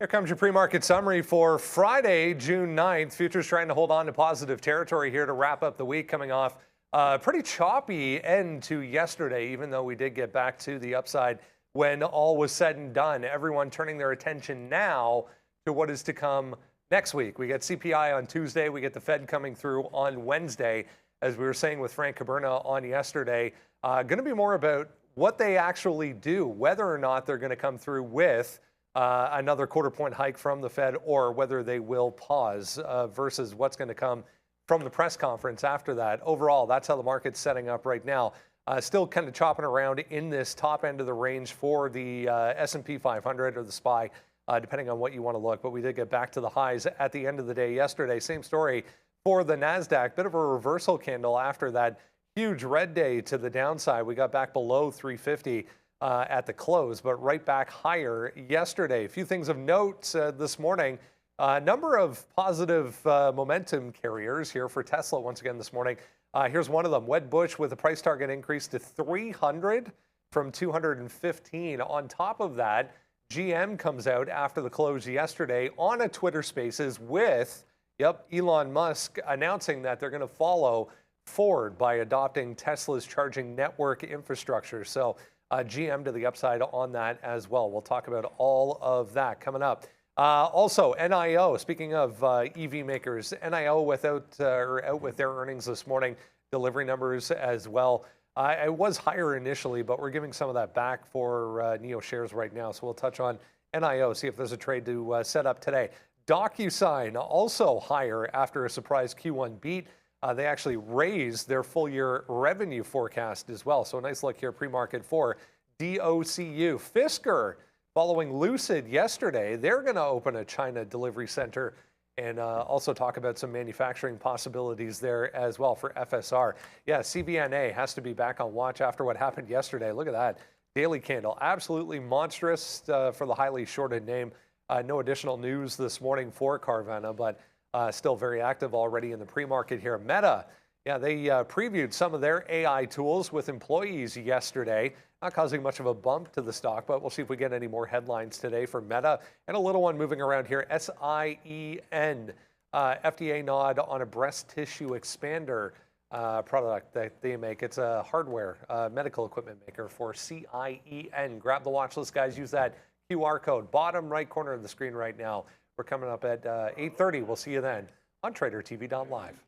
Here comes your pre-market summary for Friday, June 9th. Futures trying to hold on to positive territory here to wrap up the week, coming off a pretty choppy end to yesterday, even though we did get back to the upside when all was said and done. Everyone turning their attention now to what is to come next week. We get CPI on Tuesday. We get the Fed coming through on Wednesday. As we were saying with Frank Caberna on yesterday, going to be more about what they actually do, whether or not they're going to come through with another quarter-point hike from the Fed, or whether they will pause versus what's going to come from the press conference after that. Overall, that's how the market's setting up right now. Still kind of chopping around in this top end of the range for the S&P 500 or the SPY, depending on what you want to look. But we did get back to the highs at the end of the day yesterday. Same story for the NASDAQ. Bit of a reversal candle after that huge red day to the downside. We got back below 350. At the close, but right back higher yesterday. A few things of note this morning. A number of positive momentum carriers here for Tesla once again this morning. Here's one of them. Wedbush with a price target increase to 300 from 215. On top of that, GM comes out after the close yesterday on a Twitter Spaces with, Elon Musk announcing that they're going to follow Ford by adopting Tesla's charging network infrastructure. So GM to the upside on that as well. We'll talk about all of that coming up. Also, NIO, speaking of EV makers, NIO out with their earnings this morning, delivery numbers as well. It was higher initially, but we're giving some of that back for NIO shares right now. So we'll touch on NIO, see if there's a trade to set up today. DocuSign also higher after a surprise Q1 beat. They actually raised their full-year revenue forecast as well. So a nice look here, pre-market for DOCU. Fisker, following Lucid yesterday, they're going to open a China delivery center and also talk about some manufacturing possibilities there as well for FSR. Yeah, CVNA has to be back on watch after what happened yesterday. Look at that daily candle. Absolutely monstrous for the highly shorted name. No additional news this morning for Carvana, but still very active already in the pre-market here. Meta, they previewed some of their AI tools with employees yesterday, not causing much of a bump to the stock, but we'll see if we get any more headlines today for Meta. And a little one moving around here, SIEN, FDA nod on a breast tissue expander product that they make. It's a hardware medical equipment maker for CIEN. Grab the watch list, guys. Use that QR code, bottom right corner of the screen right now. We're coming up at 8:30. We'll see you then on TraderTV.Live.